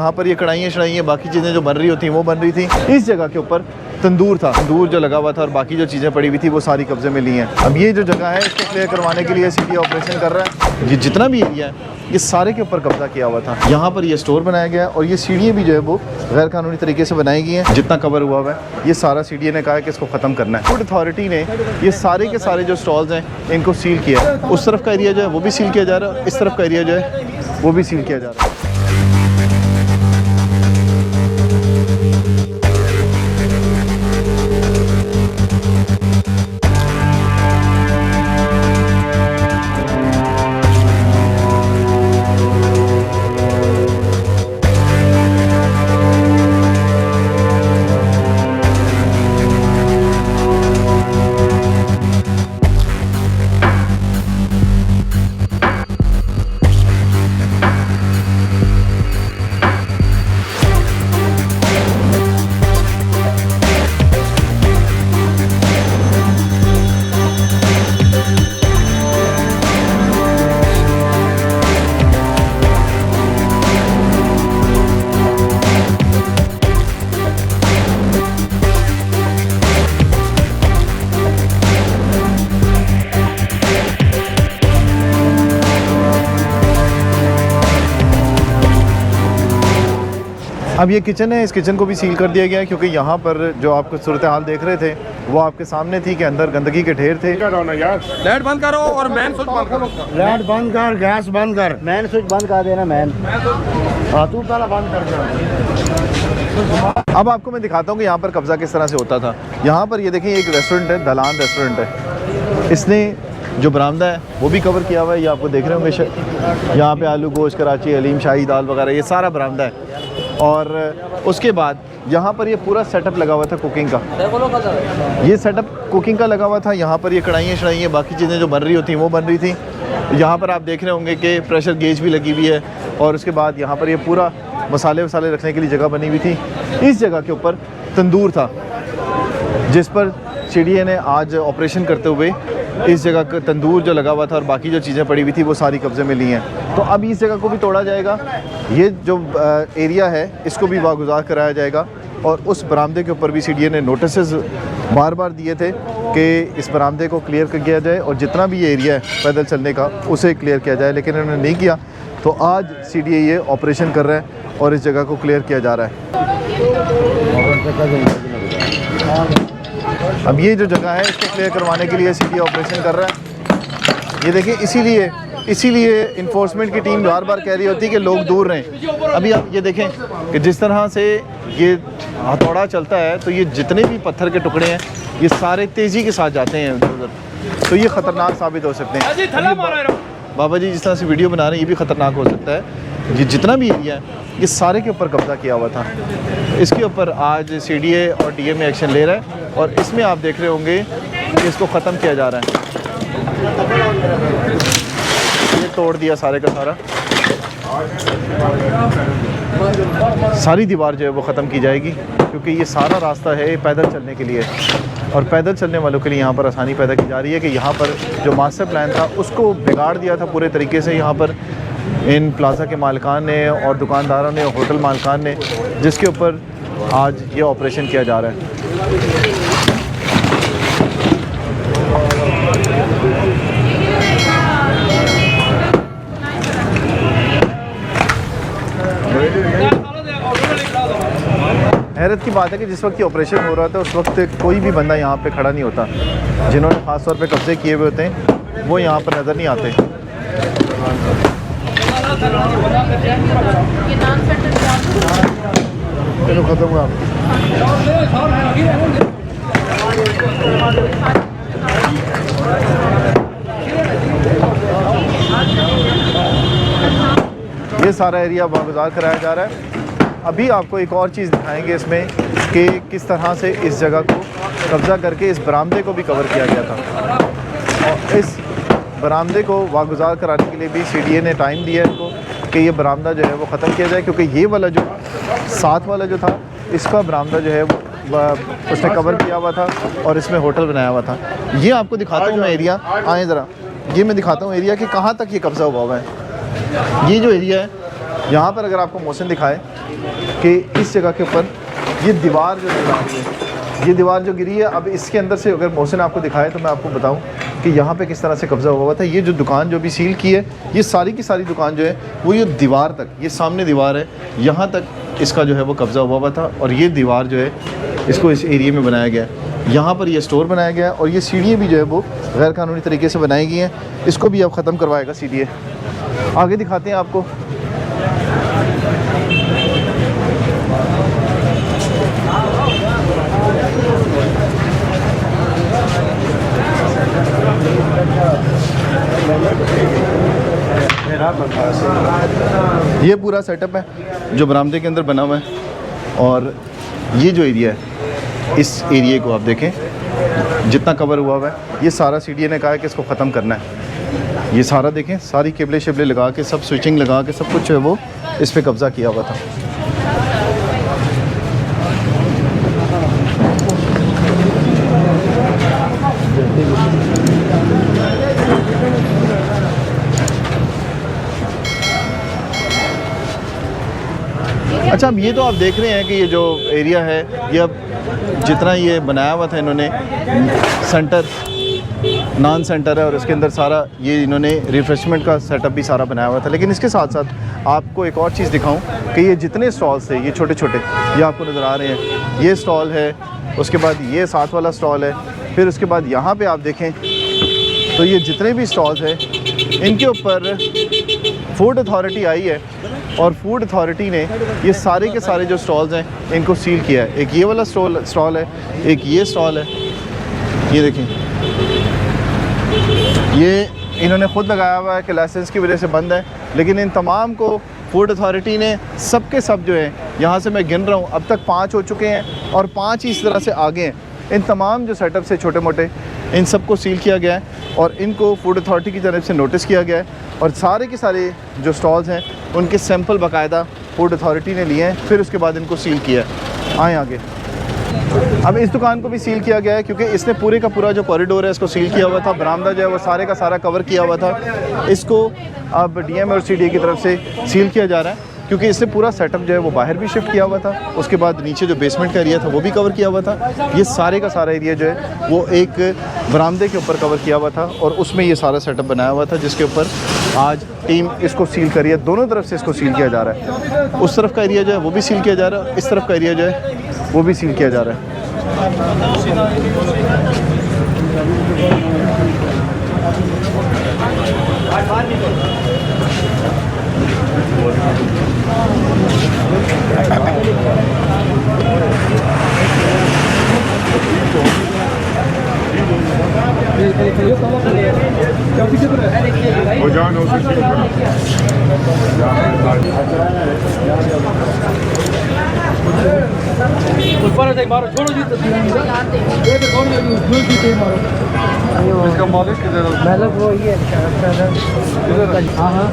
यहाँ पर ये कढ़ाइयाँ शढ़ाइयाँ बाकी चीज़ें जो बन रही होती वो बन रही थी। इस जगह के ऊपर तंदूर था, तंदूर जो लगा हुआ था और बाकी जो चीज़ें पड़ी हुई थी वो सारी कब्जे में ली हैं। अब ये जो जगह है इसको क्लियर करवाने के लिए सीडी ऑपरेशन कर रहा है। ये जितना भी एरिया है ये सारे के ऊपर कब्जा किया हुआ था। यहाँ पर ये स्टोर बनाया गया है और ये सीढ़ियाँ भी जो है वो गैर कानूनी तरीके से बनाई गई हैं। जितना कवर हुआ है ये सारा सीढ़ियों ने कहा है कि इसको ख़त्म करना है। फूड अथॉरिटी ने ये सारे के सारे जो स्टॉल्स हैं इनको सील किया है। उस तरफ का एरिया जो है वो भी सील किया जा रहा है, इस तरफ का एरिया जो है वो भी सील किया जा रहा है। अब ये किचन है, इस किचन को भी सील कर दिया गया है क्योंकि यहाँ पर जो आप सूरत हाल देख रहे थे वो आपके सामने थी कि अंदर गंदगी के ढेर थे। लाइट बंद करो और मेन स्विच बंद करो। लाइट बंद कर, गैस बंद कर, मेन स्विच बंद कर देना। मैन हाँ तू पहले बंद कर दे। अब आपको मैं दिखाता हूँ कि यहाँ पर कब्ज़ा किस तरह से होता था। यहाँ पर ये देखें एक रेस्टोरेंट है, दलान रेस्टोरेंट है। इसने जो बरामदा है वो भी कवर किया हुआ है, ये आपको देख रहे होंगे शायद। यहाँ पे आलू गोश्त, कराची हलीम, शाही दाल वगैरह ये सारा बरामदा है। और उसके बाद यहाँ पर ये पूरा सेटअप लगा हुआ था कुकिंग का। ये सेटअप कुकिंग का लगा हुआ था। यहाँ पर ये कढ़ाइयाँ शढ़ाइयाँ बाकी चीज़ें जो बन रही होती वो बन रही थी। यहाँ पर आप देख रहे होंगे कि प्रेशर गेज भी लगी हुई है। और उसके बाद यहाँ पर ये पूरा मसाले वसाले रखने के लिए जगह बनी हुई थी। इस जगह के ऊपर तंदूर था जिस पर सीडीए ने आज ऑपरेशन करते हुए इस जगह का तंदूर जो लगा हुआ था और बाकी जो चीज़ें पड़ी हुई थी वो सारी कब्जे में ली हैं। तो अब इस जगह को भी तोड़ा जाएगा। ये जो एरिया है इसको भी वागुजार कराया जाएगा। और उस बरामदे के ऊपर भी सीडीए ने नोटिस बार बार दिए थे कि इस बरामदे को क्लियर कर किया जाए और जितना भी ये एरिया है पैदल चलने का उसे क्लियर किया जाए, लेकिन इन्होंने नहीं किया। तो आज सीडीए ये ऑपरेशन कर रहा है और इस जगह को क्लियर किया जा रहा है। अब ये जो जगह है इसको क्लियर करवाने के लिए सीडीए ऑपरेशन कर रहा है। ये देखिए इसीलिए इन्फोर्समेंट की टीम बार बार कह रही होती है कि लोग दूर रहें। अभी आप ये देखें कि जिस तरह से ये हथौड़ा चलता है तो ये जितने भी पत्थर के टुकड़े हैं ये सारे तेज़ी के साथ जाते हैं उधर, तो ये ख़तरनाक साबित हो सकते हैं। बाबा जी जिस तरह से वीडियो बना रहे हैं ये भी ख़तरनाक हो सकता है। ये जितना भी एरिया है ये सारे के ऊपर कब्ज़ा किया हुआ था। इसके ऊपर आज सीडीए और डीएमए एक्शन ले रहा है और इसमें आप देख रहे होंगे कि इसको ख़त्म किया जा रहा है। ये तोड़ दिया सारे का सारा, सारी दीवार जो है वो ख़त्म की जाएगी क्योंकि ये सारा रास्ता है पैदल चलने के लिए और पैदल चलने वालों के लिए यहाँ पर आसानी पैदा की जा रही है कि यहाँ पर जो मास्टर प्लान था उसको बिगाड़ दिया था पूरे तरीके से। यहाँ पर इन प्लाजा के मालिकान ने और दुकानदारों ने, होटल मालिकान ने, जिसके ऊपर आज ये ऑपरेशन किया जा रहा है। हैरत की बात है कि जिस वक्त ये ऑपरेशन हो रहा था उस वक्त कोई भी बंदा यहाँ पे खड़ा नहीं होता। जिन्होंने ख़ास तौर पे कब्जे किए हुए होते हैं वो यहाँ पर नज़र नहीं आते। चलो ख़त्म हुआ। ये सारा एरिया वागुजार कराया जा रहा है। अभी आपको एक और चीज़ दिखाएंगे इसमें कि किस तरह से इस जगह को कब्ज़ा करके इस बरामदे को भी कवर किया गया था। और इस बरामदे को वागुजार कराने के लिए भी सीडीए ने टाइम दिया है इनको कि ये बरामदा जो है वो ख़त्म किया जाए क्योंकि ये वाला जो साथ वाला जो था इसका बरामदा जो है वो उसने कवर किया हुआ था और इसमें होटल बनाया हुआ था। ये आपको दिखाता हूँ मैं एरिया, आए ज़रा, ये मैं दिखाता हूँ एरिया कि कहाँ तक ये कब्ज़ा हुआ है। ये जो एरिया है यहाँ पर अगर आपको मोहसिन दिखाए कि इस जगह के ऊपर ये दीवार जो नज़र आ रही है, ये दीवार जो गिरी है, अब इसके अंदर से अगर मोहसिन आपको दिखाए तो मैं आपको बताऊं कि यहाँ पे किस तरह से कब्ज़ा हुआ था। ये जो दुकान जो भी सील की है, ये सारी की सारी दुकान जो है वो ये दीवार तक, ये सामने दीवार है, यहाँ तक इसका जो है वो कब्ज़ा हुआ था। और ये दीवार जो है इसको इस एरिए में बनाया गया है। यहाँ पर ये स्टोर बनाया गया है और ये सीढ़ियाँ भी जो है वो गैर कानूनी तरीके से बनाई गई हैं। इसको भी अब ख़त्म करवाएगा सीढ़ियाँ। आगे दिखाते हैं आपको। ये पूरा सेटअप है जो बरामदे के अंदर बना हुआ है। और ये जो एरिया है, इस एरिए को आप देखें जितना कवर हुआ हुआ है, ये सारा सीडीए ने कहा है कि इसको ख़त्म करना है। ये सारा देखें, सारी केबलें शेबलें लगा के, सब स्विचिंग लगा के, सब कुछ है वो इस पे कब्ज़ा किया हुआ था। अच्छा, अब ये तो आप देख रहे हैं कि ये जो एरिया है, ये अब जितना ये बनाया हुआ था इन्होंने, सेंटर नॉन सेंटर है और इसके अंदर सारा ये इन्होंने रिफ्रेशमेंट का सेटअप भी सारा बनाया हुआ था। लेकिन इसके साथ साथ आपको एक और चीज़ दिखाऊं कि ये जितने स्टॉल्स थे, ये छोटे छोटे, ये आपको नज़र आ रहे हैं, ये स्टॉल है, उसके बाद ये साथ वाला स्टॉल है, फिर उसके बाद यहाँ पे आप देखें तो ये जितने भी स्टॉल्स हैं, इनके ऊपर फूड अथॉरिटी आई है और फूड अथॉरिटी ने ये सारे के सारे जो स्टॉल्स हैं इनको सील किया है। एक ये वाला स्टॉल है, एक ये स्टॉल है, ये देखें, ये इन्होंने ख़ुद लगाया हुआ है कि लाइसेंस की वजह से बंद है। लेकिन इन तमाम को फूड अथॉरिटी ने सब के सब जो है, यहाँ से मैं गिन रहा हूँ, अब तक 5 हो चुके हैं और 5 ही इस तरह से आगे हैं। इन तमाम जो सेटअप से छोटे मोटे, इन सबको सील किया गया है और इनको फूड अथॉरिटी की तरफ से नोटिस किया गया है। और सारे के सारे जो स्टॉल्स हैं उनके सैंपल बाकायदा फूड अथॉरिटी ने लिए हैं, फिर उसके बाद इनको सील किया है। आए आगे। अब इस दुकान को भी सील किया गया है क्योंकि इसने पूरे का पूरा जो कॉरिडोर है इसको सील किया हुआ था। बरामदा जो है वो सारे का सारा कवर किया हुआ था। इसको अब डीएम और सीडीए की तरफ से सील किया जा रहा है क्योंकि इसने पूरा सेटअप जो है वो बाहर भी शिफ्ट किया हुआ था। उसके बाद नीचे जो बेसमेंट का एरिया था वो भी कवर किया हुआ था। ये सारे का सारा एरिया जो है वो एक बरामदे के ऊपर कवर किया हुआ था और उसमें ये सारा सेटअप बनाया हुआ था, जिसके ऊपर आज टीम इसको सील कर रही है। दोनों तरफ से इसको सील किया जा रहा है। उस तरफ का एरिया जो है वो भी सील किया जा रहा है, इस तरफ का एरिया जो है वो भी सील किया जा रहा है। वो जान उसे सील करो। ऊपर से मारो, छोड़ो जी तो ये तो कौन है जो जीते मारो। इसका मालिक किधर है? मालिक वो ये इधर। हां हां